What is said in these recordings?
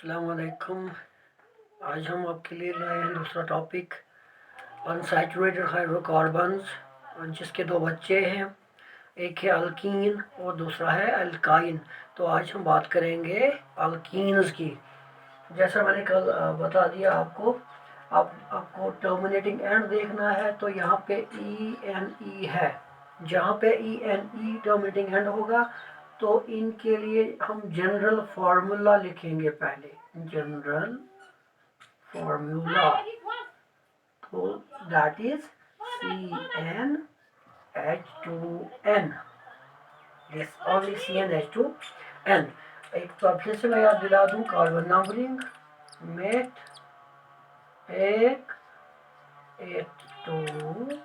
अस्सलाम वालेकुम। आज हम आपके लिए लाए हैं दूसरा टॉपिक अनसैचुरेटेड हाइड्रोकार्बन्स, जिसके दो बच्चे हैं, एक है अल्कीन और दूसरा है अल्काइन। तो आज हम बात करेंगे अल्कीन्स की। जैसा मैंने कल बता दिया आपको, आपको टर्मिनेटिंग एंड देखना है तो यहाँ पे ई है। जहाँ पे ई टर्मिनेटिंग एंड होगा तो इनके लिए हम जनरल फार्मूला लिखेंगे पहले। जनरल फार्मूला, तो that is CnH2n, this only CnH2n। एक बार फिर से मैं याद दिला दूं, कार्बन नंबरिंग मेथ एक, 8 2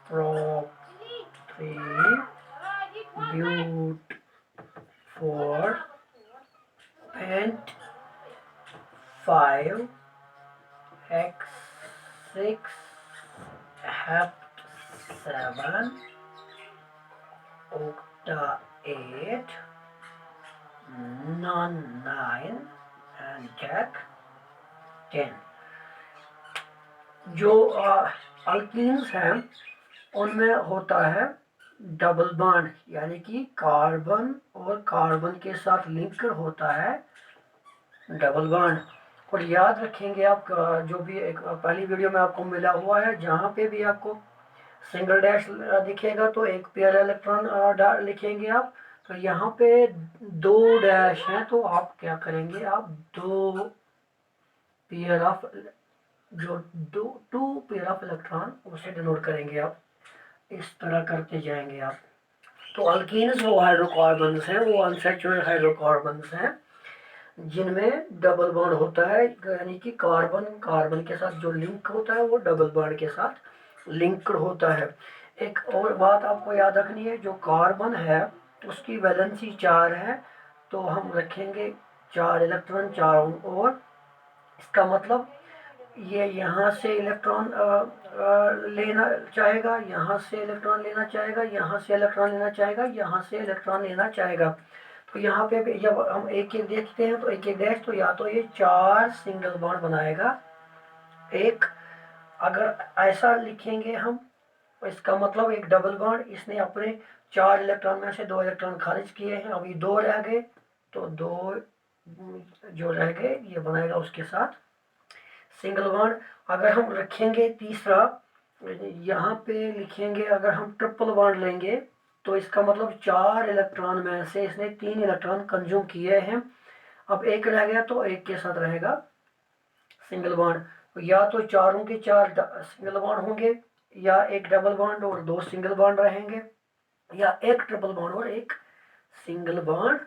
prop 3 but 4 pent 5 hex 6 hept 7 octa 8 non 9 and jack 10। जो अल्कीन्स हैं उनमें होता है डबल बॉन्ड, यानी कि कार्बन और कार्बन के साथ लिंकर होता है डबल बॉन्ड। और याद रखेंगे आप, जो भी एक पहली वीडियो में आपको मिला हुआ है, जहाँ पे भी आपको सिंगल डैश दिखेगा तो एक पेयर इलेक्ट्रॉन लिखेंगे आप। तो यहाँ पे दो डैश हैं तो आप क्या करेंगे, आप दो पेयर ऑफ जो टू पेयर ऑफ इलेक्ट्रॉन उसे डिनोट करेंगे आप, इस तरह करते जाएंगे आप। तो अल्कीन्स वो हाइड्रोकार्बन्स हैं, वो अनसैचुरेटेड हाइड्रोकार्बन्स हैं जिनमें डबल बॉन्ड होता है, यानी कि कार्बन कार्बन के साथ जो लिंक होता है वो डबल बॉन्ड के साथ लिंक्ड होता है। एक और बात आपको याद रखनी है, जो कार्बन है उसकी वैलेंसी 4 है, तो हम रखेंगे 4 इलेक्ट्रॉन 4 और। इसका मतलब ये यहाँ से इलेक्ट्रॉन लेना चाहेगा, यहाँ से इलेक्ट्रॉन लेना चाहेगा, यहाँ से इलेक्ट्रॉन लेना चाहेगा, यहाँ से इलेक्ट्रॉन लेना चाहेगा। तो यहाँ पे जब हम एक एक देखते हैं तो एक एक डैश, तो या तो ये 4 सिंगल बॉन्ड बनाएगा एक। अगर ऐसा लिखेंगे हम तो इसका मतलब एक डबल बॉन्ड, इसने अपने 4 इलेक्ट्रॉन में से 2 इलेक्ट्रॉन खारिज किए हैं, अभी 2 रह गए, तो 2 जो रह गए ये बनाएगा उसके साथ सिंगल बॉन्ड। अगर हम रखेंगे तीसरा, यहाँ पे लिखेंगे, अगर हम ट्रिपल बॉन्ड लेंगे तो इसका मतलब 4 इलेक्ट्रॉन में से इसने 3 इलेक्ट्रॉन कंज्यूम किए हैं, अब एक रह गया तो एक के साथ रहेगा सिंगल बॉन्ड। तो या तो चारों के 4 सिंगल बॉन्ड होंगे, या एक डबल बॉन्ड और 2 सिंगल बॉन्ड रहेंगे, या एक ट्रिपल बॉन्ड और एक सिंगल बॉन्ड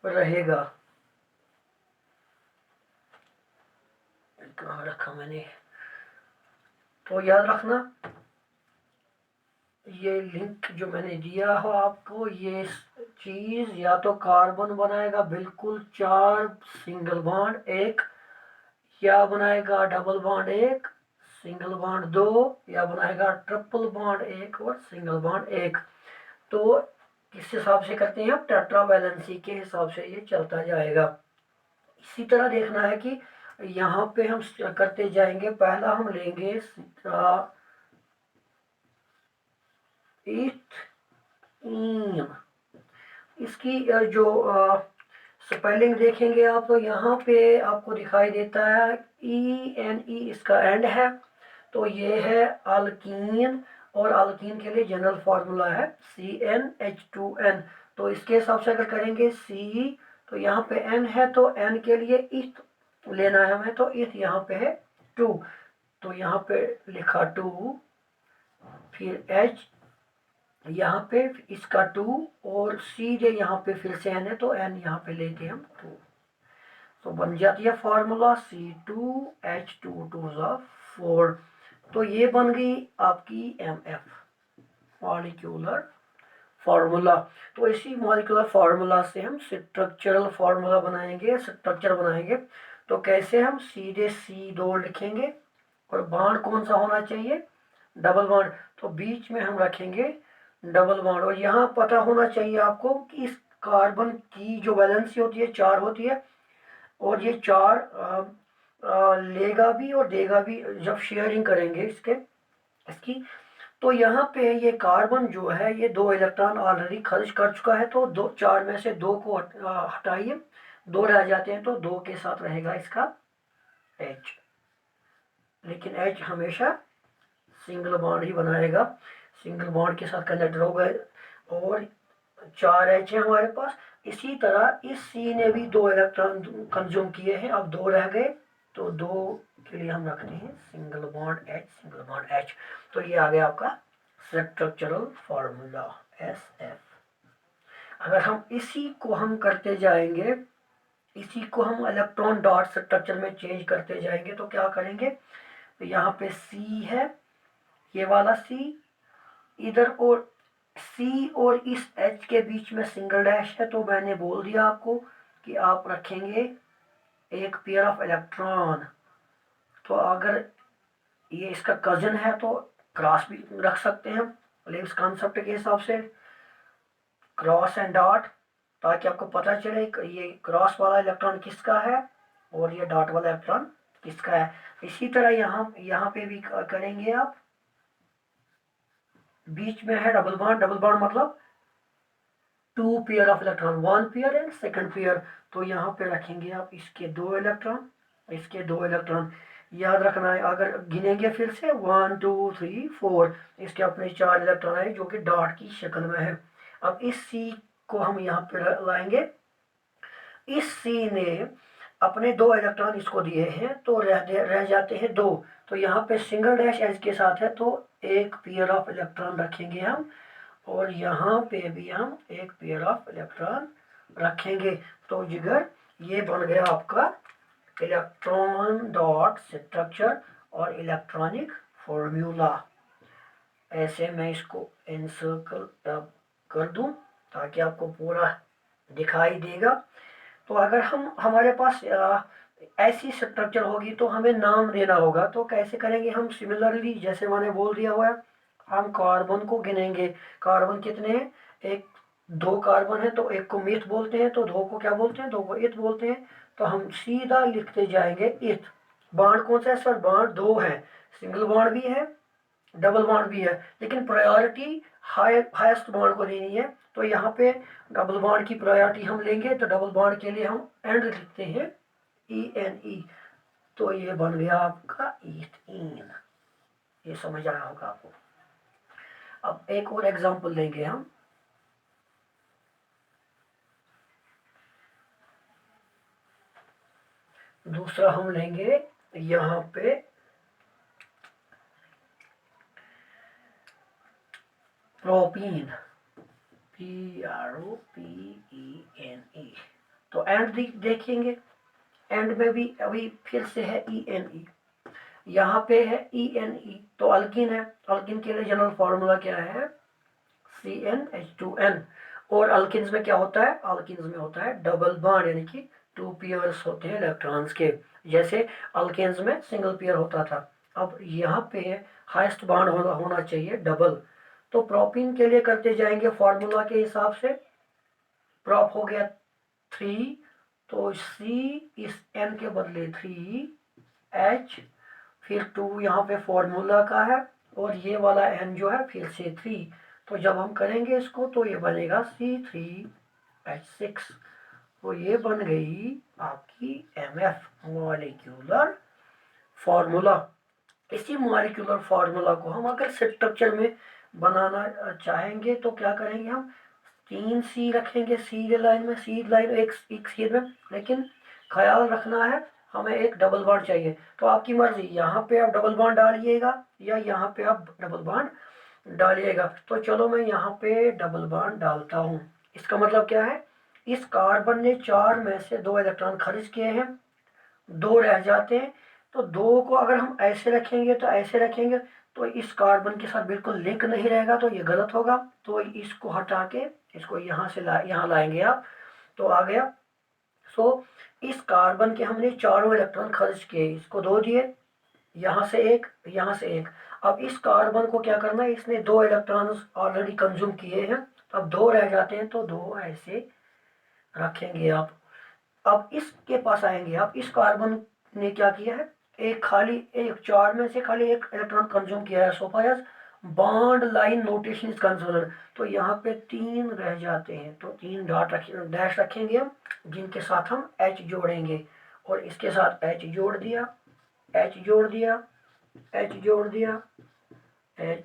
रहेगा। कहाँ रखा मैंने, तो याद रखना ये लिंक जो मैंने दिया हो आपको, ये चीज या तो कार्बन बनाएगा बिल्कुल 4 सिंगल बॉन्ड एक, या बनाएगा डबल बॉन्ड एक सिंगल बॉन्ड 2, या बनाएगा ट्रिपल बॉन्ड एक और सिंगल बॉन्ड एक। तो किस हिसाब से करते हैं आप, टेट्रा वैलेंसी के हिसाब से ये चलता जाएगा। इसी तरह देखना है कि यहाँ पे हम करते जाएंगे, पहला हम लेंगे इसकी जो स्पेलिंग देखेंगे आप तो यहाँ पे आपको दिखाई देता है ई इसका एंड है, तो ये है अल्कीन, और अल्कीन के लिए जनरल फार्मूला है CnH2n। तो इसके हिसाब से अगर करेंगे C, तो यहाँ पे N है तो N के लिए इथ लेना है हमें, तो इथ यहाँ पे है 2, तो यहाँ पे लिखा 2, फिर H यहाँ पे इसका 2 और सीधे यहाँ पे फिर से N है तो N यहाँ पे लेके हम 2, तो बन जाती है फार्मूला C2H2 4। तो ये बन गई आपकी MF मॉलिक्यूलर फार्मूला। तो इसी मॉलिक्यूलर फार्मूला से हम स्ट्रक्चरल फार्मूला बनाएंगे, स्ट्रक्चर बनाएंगे। तो कैसे, हम सीधे C2 लिखेंगे और बॉन्ड कौन सा होना चाहिए, डबल बॉन्ड, तो बीच में हम रखेंगे डबल बॉन्ड। और यहाँ पता होना चाहिए आपको कि इस कार्बन की जो वैलेंसी होती है 4 होती है, और ये 4 लेगा भी और देगा भी जब शेयरिंग करेंगे इसकी। तो यहाँ पे ये कार्बन जो है ये 2 इलेक्ट्रॉन ऑलरेडी खर्च कर चुका है, तो 4 में से 2 को हटाइए, 2 रह जाते हैं, तो 2 के साथ रहेगा इसका H। लेकिन H हमेशा सिंगल बॉन्ड ही बनाएगा, सिंगल बॉन्ड के साथ कनेक्ट होगा। और 4 H है हमारे पास। इसी तरह इस C ने भी 2 इलेक्ट्रॉन कंज्यूम किए हैं, अब 2 रह गए, तो 2 के लिए हम रखते हैं single bond H, single bond H। तो ये आ गया आपका स्ट्रक्चरल फार्मूला SF। अगर हम इसी को हम करते जाएंगे, इसी को हम इलेक्ट्रॉन डॉट स्ट्रक्चर में चेंज करते जाएंगे, तो क्या करेंगे, तो यहाँ पे C है, ये वाला C इधर, और C और इस H के बीच में सिंगल डैश है, तो मैंने बोल दिया आपको कि आप रखेंगे एक पेयर ऑफ इलेक्ट्रॉन। तो अगर ये इसका कजन है तो क्रॉस भी रख सकते हैं लेविस कॉन्सेप्ट के हिसाब से, क्रॉस एंड डॉट, ताकि आपको पता चले ये क्रॉस वाला इलेक्ट्रॉन किसका है और ये डॉट वाला इलेक्ट्रॉन किसका है। इसी तरह यहाँ पे भी करेंगे आप। बीच में है डबल बॉन्ड, डबल बॉन्ड मतलब 2 pair of electron, 1 pair and second pair. तो यहाँ पे रखेंगे आप इसके 2 इलेक्ट्रॉन, इसके 2 इलेक्ट्रॉन। याद रखना है, अगर गिनेंगे फिर से 1 2 3 4, इसके अपने 4 इलेक्ट्रॉन है जो कि डॉट की शक्ल में है। अब इस C को हम यहाँ पे लाएंगे। इस C ने अपने 2 इलेक्ट्रॉन इसको दिए हैं, तो रह जाते हैं 2। तो यहाँ पे सिंगल डैश H के साथ है, तो एक पेयर ऑफ इलेक्ट्रॉन रखेंगे हम, और यहाँ पे भी हम एक पेयर ऑफ इलेक्ट्रॉन रखेंगे। तो जिगर ये बन गया आपका इलेक्ट्रॉन डॉट स्ट्रक्चर और इलेक्ट्रॉनिक फॉर्मूला। ऐसे मैं इसको एनसर्कल कर दूं ताकि आपको पूरा दिखाई देगा। तो अगर हमारे पास ऐसी स्ट्रक्चर होगी तो हमें नाम देना होगा। तो कैसे करेंगे हम, सिमिलरली जैसे मैंने बोल दिया हुआ है, हम कार्बन को गिनेंगे। कार्बन कितने हैं, एक 2 कार्बन है, तो एक को मिथ बोलते हैं, तो 2 को क्या बोलते हैं, 2 को इथ बोलते हैं। तो हम सीधा लिखते जाएंगे इथ। बॉन्ड कौन सा है सर, बॉन्ड 2 है, सिंगल बॉन्ड भी है, डबल बॉन्ड भी है, लेकिन प्रायोरिटी हाईएस्ट बॉन्ड को देनी है। तो यहाँ पे डबल बॉन्ड की प्रायोरिटी हम लेंगे, तो डबल बॉन्ड के लिए हम एंड लिखते हैं ENE। तो ये बन गया आपका ईथीन। ये समझ आया होगा आपको। अब एक और एग्जांपल लेंगे हम। दूसरा हम लेंगे यहाँ पे प्रोपीन, PROPENE। तो एंड देखेंगे, एंड में भी अभी फिर से है ENE, यहाँ पे है ENE। तो अल्किन है, अल्किन के लिए जनरल फॉर्मूला क्या है, CnH2n। और अल्किन्स में क्या होता है, अल्किन्स में होता है डबल बॉन्ड, यानी कि 2 पेयर्स होते हैं इलेक्ट्रॉन्स के। जैसे अल्किन्स में सिंगल पेयर होता था, अब यहाँ पे हाईएस्ट बॉन्ड होना चाहिए डबल। तो प्रोपीन के लिए करते जाएंगे फॉर्मूला के हिसाब से। प्रोप हो गया 3, तो C इस N के बदले 3H, फिर 2 यहाँ पे फॉर्मूला का है, और ये वाला N जो है फिर से 3। तो जब हम करेंगे इसको तो ये बनेगा C3H6। तो ये बन गई आपकी MF मॉलिक्यूलर फार्मूला। इसी मॉलिक्यूलर फार्मूला को हम अगर स्ट्रक्चर में बनाना चाहेंगे तो क्या करेंगे, हम 3 C रखेंगे सीधे लाइन में, सीध लाइन एक सीध में, लेकिन ख्याल रखना है हमें एक डबल बॉन्ड चाहिए। तो आपकी मर्जी, यहाँ पे आप डबल बॉन्ड डालिएगा या यहाँ पे आप डबल बॉन्ड डालिएगा। तो चलो मैं यहाँ पे डबल बॉन्ड डालता हूँ। इसका मतलब क्या है, इस कार्बन ने 4 में से 2 इलेक्ट्रॉन खर्च किए हैं, 2 रह जाते हैं। तो 2 को अगर हम ऐसे रखेंगे तो ऐसे रखेंगे तो इस कार्बन के साथ बिल्कुल लिंक नहीं रहेगा, तो ये गलत होगा। तो इसको हटा के इसको यहाँ से यहाँ लाएंगे आप, तो आ गया। सो इस कार्बन के हमने 4 इलेक्ट्रॉन खर्च किए, इसको 2 दिए, यहाँ से एक, यहाँ से एक। अब इस कार्बन को क्या करना है, इसने 2 इलेक्ट्रॉन ऑलरेडी कंज्यूम किए हैं, अब 2 रह जाते हैं, तो 2 ऐसे रखेंगे आप। अब इसके पास आएंगे, अब इस कार्बन ने क्या किया है, एक चार में से खाली एक इलेक्ट्रॉन कंज्यूम किया है, so far as bond line notation is concern. तो यहाँ पे 3 रह जाते हैं, तो 3 डैश रखेंगे हम, जिनके साथ हम H जोड़ेंगे, और इसके साथ H जोड़ दिया, H जोड़ दिया, H जोड़ दिया, H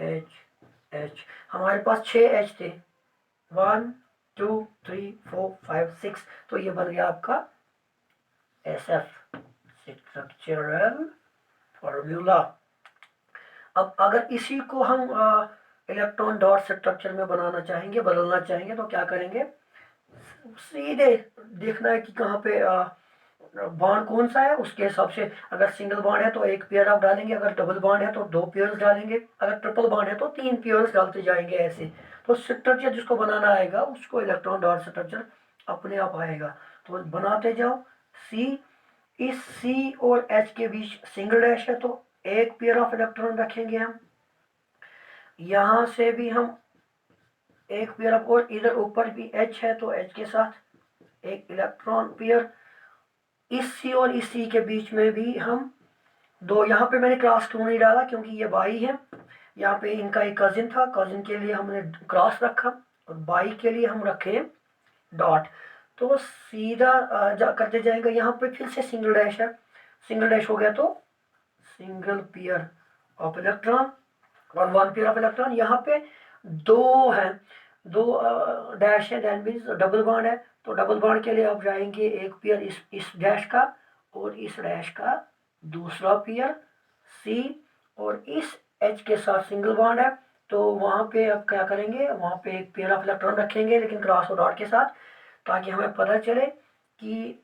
H H। हमारे पास 6 H थे, 1 2 3 4 5 6, तो ये बन गया आपका SF स्ट्रक्चरल फॉर्मूला। अब अगर इसी को हम इलेक्ट्रॉन डॉट स्ट्रक्चर में बनाना चाहेंगे, बदलना चाहेंगे, तो क्या करेंगे, सीधे देखना है कि कहाँ पे बॉन्ड कौन सा है, उसके हिसाब से अगर सिंगल बॉन्ड है तो एक पेयर आप डालेंगे, अगर डबल बॉन्ड है तो 2 पेयर्स डालेंगे, अगर ट्रिपल बॉन्ड है तो 3 पेयर्स डालते जाएंगे ऐसे। तो स्ट्रक्चर जिसको बनाना आएगा उसको इलेक्ट्रॉन डॉट स्ट्रक्चर अपने आप आएगा। तो बनाते जाओ। सी, इस सी और एच के बीच सिंगल डैश है तो एक पेयर ऑफ इलेक्ट्रॉन रखेंगे हम, यहां से भी हम एक पेयर ऑफ, और इधर ऊपर भी एच है तो एच के साथ एक इलेक्ट्रॉन पेयर। इस सी और इस सी के बीच में भी हम दो, यहाँ पे मैंने क्रॉस क्यों नहीं डाला, क्योंकि ये भाई है, यहाँ पे इनका एक कजिन था, कजिन के लिए हमने क्रॉस रखा, और बाई के लिए हम रखे डॉट। तो सीधा करते जाएंगे, यहाँ पे फिर से सिंगल डैश है, सिंगल डैश हो गया तो सिंगल पेयर ऑफ इलेक्ट्रॉन और 1 पेयर ऑफ इलेक्ट्रॉन। यहाँ पे 2 है, 2 डैश है, दैट मीन्स डबल बॉन्ड है, तो डबल बॉन्ड के लिए आप जाएंगे एक पेयर इस डैश का और इस डैश का दूसरा पेयर सी, और इस एच के साथ सिंगल बॉन्ड है, तो वहाँ पे अब क्या करेंगे, वहाँ पे एक पेयर ऑफ इलेक्ट्रॉन रखेंगे लेकिन क्रॉस और डॉट के साथ, ताकि हमें पता चले कि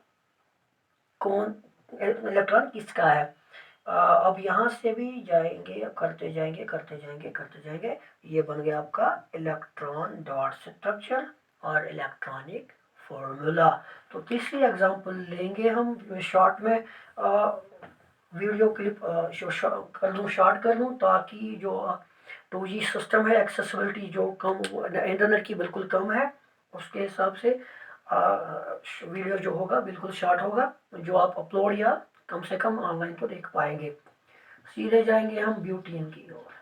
कौन इलेक्ट्रॉन किसका है। अब यहाँ से भी जाएंगे, करते जाएंगे करते जाएंगे करते जाएंगे, ये बन गया आपका इलेक्ट्रॉन डॉट स्ट्रक्चर और इलेक्ट्रॉनिक फॉर्मूला। तो तीसरी एग्जांपल लेंगे हम शॉर्ट में, वीडियो क्लिप कर लूँ, शॉर्ट कर लूँ, ताकि जो 2G सिस्टम है, एक्सेसिबिलिटी जो कम, इंटरनेट की बिल्कुल कम है, उसके हिसाब से वीडियो जो होगा बिल्कुल शॉर्ट होगा, जो आप अपलोड या कम से कम ऑनलाइन तो देख पाएंगे। सीधे जाएंगे हम ब्यूटीन की ओर,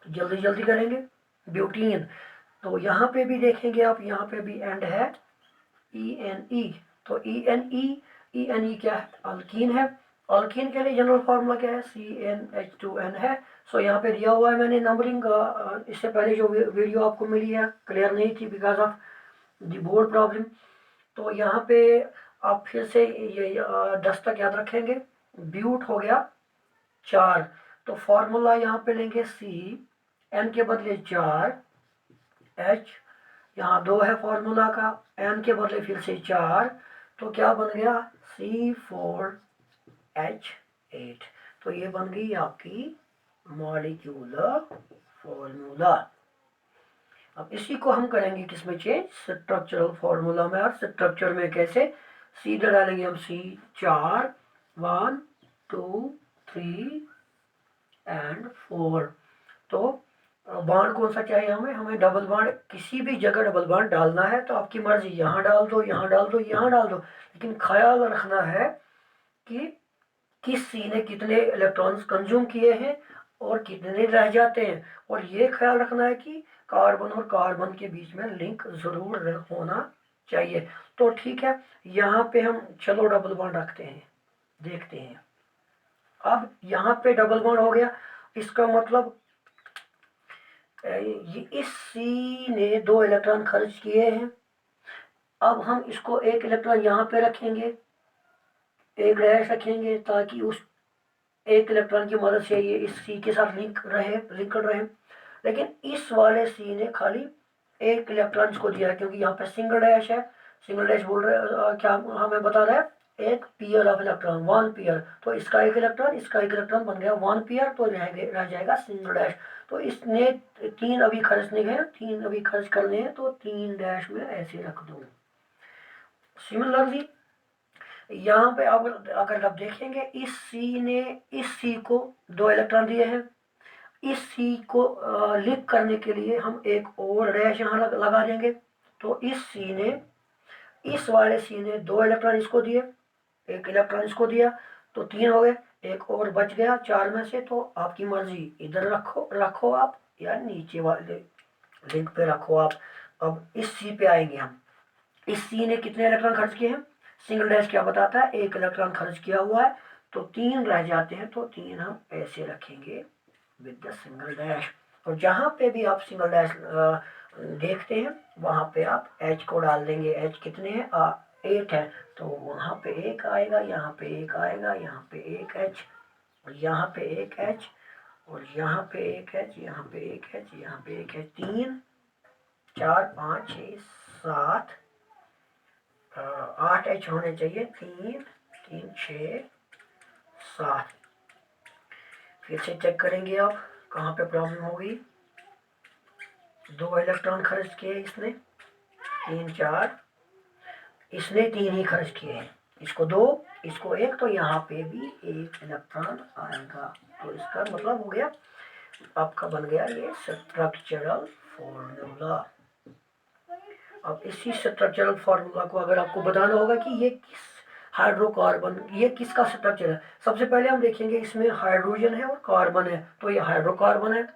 तो जल्दी जल्दी करेंगे। ब्यूटीन, तो यहाँ पे भी देखेंगे आप, यहाँ पे भी एंड है ENE, तो ENE क्या है, अल्कीन है। अल्कीन के लिए जनरल फार्मूला क्या है, CnH2n है। सो यहाँ पे दिया हुआ है, मैंने नंबरिंग इससे पहले जो वीडियो आपको मिली है क्लियर नहीं थी because of the board problem. तो यहाँ पे आप फिर से ये 10 तक याद रखेंगे। ब्यूट हो गया 4, तो फॉर्मूला यहाँ पे लेंगे CN के बदले 4, H यहाँ 2 है फॉर्मूला का, N के बदले फिर से 4, तो क्या बन गया C4H8। तो ये बन गई आपकी मॉलिक्यूलर फॉर्मूला। अब इसी को हम करेंगे किसमें चेंज, स्ट्रक्चरल फॉर्मूला में। और स्ट्रक्चर में कैसे, सीधे डालेंगे हम C4, 1 2 3 एंड 4। तो बॉन्ड कौन सा चाहिए हमें, हमें डबल बॉन्ड, किसी भी जगह डबल बॉन्ड डालना है तो आपकी मर्जी, यहाँ डाल दो, यहाँ डाल दो, यहाँ डाल दो, लेकिन ख्याल रखना है कि किस सी ने कितने इलेक्ट्रॉन्स कंज्यूम किए हैं और कितने रह जाते हैं, और ये ख्याल रखना है कि कार्बन और कार्बन के बीच में लिंक ज़रूर होना चाहिए। तो ठीक है, यहाँ पे हम चलो डबल बॉन्ड रखते हैं, देखते हैं। अब यहाँ पे डबल बॉन्ड हो गया, इसका मतलब ये इस सी ने 2 इलेक्ट्रॉन खर्च किए हैं। अब हम इसको एक इलेक्ट्रॉन यहाँ पे रखेंगे, एक डैश रखेंगे, ताकि उस एक इलेक्ट्रॉन की मदद से ये इस सी के साथ लिंक रहे। लेकिन इस वाले सी ने खाली एक इलेक्ट्रॉन को दिया है, क्योंकि यहाँ पे सिंगल डैश है। सिंगल डैश बोल रहे क्या हमें बता रहा है, एक पेयर ऑफ इलेक्ट्रॉन, 1 पेयर, तो इसका एक इलेक्ट्रॉन, इसका एक इलेक्ट्रॉन बन गया 1 पेयर, तो रह जाएगा सिंगल डैश। तो इसने 3 अभी खर्चने गए, 3 अभी खर्च करने हैं, तो 3 डैश में ऐसे रख दो। सिमिलरली यहाँ पे अगर आप देखेंगे, इस सी ने इस सी को 2 इलेक्ट्रॉन दिए हैं, इस सी को लिंक करने के लिए हम एक और डैश यहाँ लगा देंगे। तो इस सी ने इस वाले सी ने 2 इलेक्ट्रॉन इसको दिए, 1 इलेक्ट्रॉन इसको दिया, तो 3 हो गए, एक और बच गया 4 में से। तो आपकी मर्जी, इधर रखो आप या नीचे वाले लिंक पे रखो आप। अब इस सी पे आएंगे हम। इस सी ने कितने इलेक्ट्रॉन खर्च किए हैं, सिंगल डैश क्या बताता है, 1 इलेक्ट्रॉन खर्च किया हुआ है, तो 3 रह जाते हैं, तो 3 हम ऐसे रखेंगे विद द सिंगल डैश। और जहाँ पे भी आप सिंगल डैश देखते हैं वहाँ पे आप एच को डाल देंगे। एच कितने हैं, 8 है, तो वहाँ पे 1 आएगा, यहाँ पे 1 आएगा, यहाँ पे 1 एच, और यहाँ पे 1 एच, और यहाँ पे 1 एच, यहाँ पे 1 एच, यहाँ पे 1 एच। 3 4 5 6 7 8 एच होने चाहिए। 3 3 6 7। फिर से चेक करेंगे आप कहाँ पे प्रॉब्लम होगी। 2 इलेक्ट्रॉन खर्च किए इसने, 3 4, इसने 3 ही खर्च किए हैं, इसको 2 इसको 1, तो यहाँ पे भी 1 इलेक्ट्रॉन आएगा। तो इसका मतलब हो गया आपका बन गया ये स्ट्रक्चरल फॉर्मूला। अब इसी स्ट्रक्चरल फार्मूला को अगर आपको बताना होगा कि ये किस हाइड्रोकार्बन, ये किसका स्ट्रक्चर है, सबसे पहले हम देखेंगे इसमें हाइड्रोजन है और कार्बन है, तो ये हाइड्रोकार्बन है।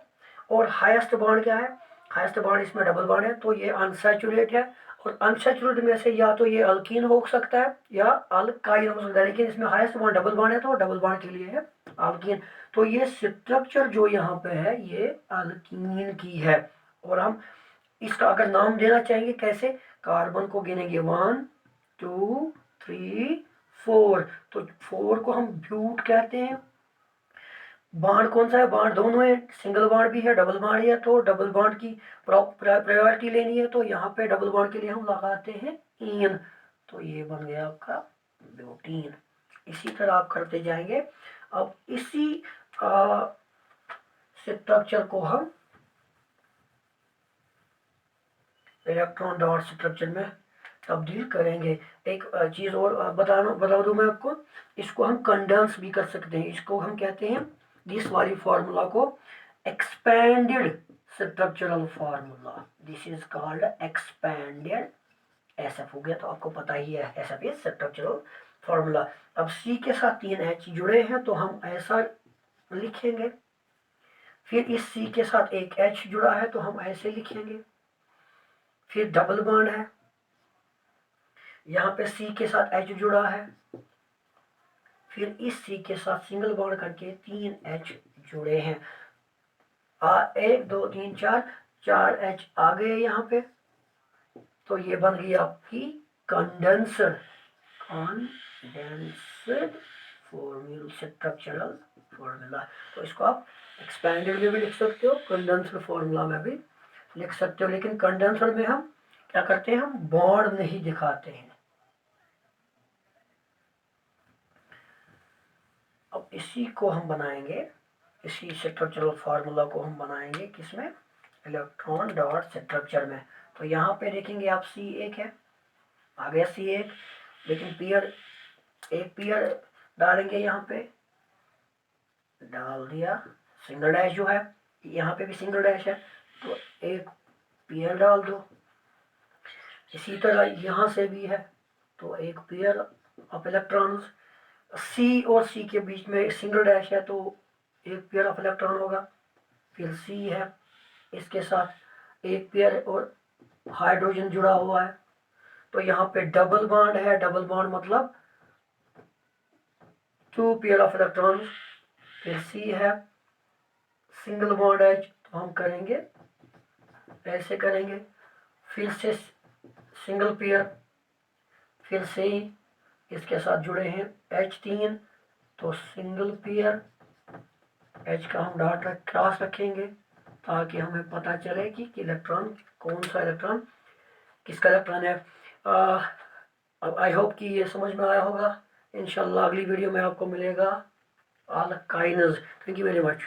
और हाईएस्ट बॉन्ड क्या है, हाईएस्ट बॉन्ड इसमें डबल बॉन्ड है, तो ये अनसैचुरेट है। और अनसैचुरेट में से या तो ये अल्कीन हो सकता है या अल्काइन हो सकता है, लेकिन इसमें हाईएस्ट बॉन्ड डबल बॉन्ड है, तो डबल बॉन्ड के लिए है अल्कीन। तो ये स्ट्रक्चर जो यहाँ पे है ये अल्कीन की है। और हम इसका अगर नाम देना चाहेंगे कैसे, कार्बन को गिनेंगे 1 2 3 4, तो 4 को हम ब्यूट कहते हैं। बाण कौन सा है, बाण दोनों है, सिंगल बाण भी है डबल बाण है, तो डबल बाण की प्रायोरिटी लेनी है, तो यहाँ पे डबल बाण के लिए हम लगाते हैं इन, तो ये बन गया आपका ब्यूटीन। इसी तरह आप करते जाएंगे। अब इसी स्ट्रक्चर को हम इलेक्ट्रॉन डॉट स्ट्रक्चर में तब्दील करेंगे। एक चीज़ और बता दूं मैं आपको, इसको हम कंडेंस भी कर सकते हैं। इसको हम कहते हैं, दिस वाली फार्मूला को expanded structural formula, this is called expanded. SF हो गया, तो आपको पता ही है एसएफ इज स्ट्रक्चरल फार्मूला। अब सी के साथ 3 एच जुड़े हैं, तो हम ऐसा लिखेंगे। फिर इस सी के साथ एक एच जुड़ा है, तो हम ऐसे लिखेंगे। फिर डबल बॉन्ड है, यहाँ पे सी के साथ एच जुड़ा है, फिर इस सी के साथ सिंगल बॉन्ड करके 3 एच जुड़े हैं। 1 2 3 4, 4 एच आ गए यहाँ पे, तो ये बन गई आपकी कंडेंसर, कंडेंसड फॉर्मूला, स्ट्रक्चरल फॉर्मूला। तो इसको आप एक्सपेंडेड में भी लिख सकते हो, कंडेंसर फॉर्मूला में भी लिख सकते हो। लेकिन कंडेंसर में हम क्या करते हैं, हम बॉन्ड नहीं दिखाते हैं। अब इसी को हम बनाएंगे, इसी स्ट्रक्चरल फार्मूला को हम बनाएंगे किसमें, इलेक्ट्रॉन डॉट स्ट्रक्चर में। तो यहाँ पे देखेंगे आप C1 है, आ गया C1, लेकिन पीयर, एक पीयर डालेंगे, यहाँ पे डाल दिया, सिंगल डैश जो है, यहाँ पे भी सिंगल डैश है, तो एक पीयर डाल दो। इसी तरह यहाँ से भी है, तो एक पेयर ऑफ इलेक्ट्रॉन्स, सी और सी के बीच में सिंगल डैश है, तो एक पेयर ऑफ इलेक्ट्रॉन होगा। फिर सी है, इसके साथ एक पेयर और हाइड्रोजन जुड़ा हुआ है, तो यहाँ पे डबल बॉन्ड है। डबल बॉन्ड मतलब 2 पेयर ऑफ इलेक्ट्रॉन्स। फिर सी है, सिंगल बॉन्ड है, तो हम करेंगे ऐसे करेंगे। फिर से सिंगल पेयर, फिर से इसके साथ जुड़े हैं H3, तो सिंगल पेयर, H का हम डॉट क्रॉस रखेंगे ताकि हमें पता चले कि इलेक्ट्रॉन कौन सा इलेक्ट्रॉन किसका इलेक्ट्रॉन है। अब आई होप कि ये समझ में आया होगा। इंशाल्लाह अगली वीडियो में आपको मिलेगा alkynes. Thank you very much.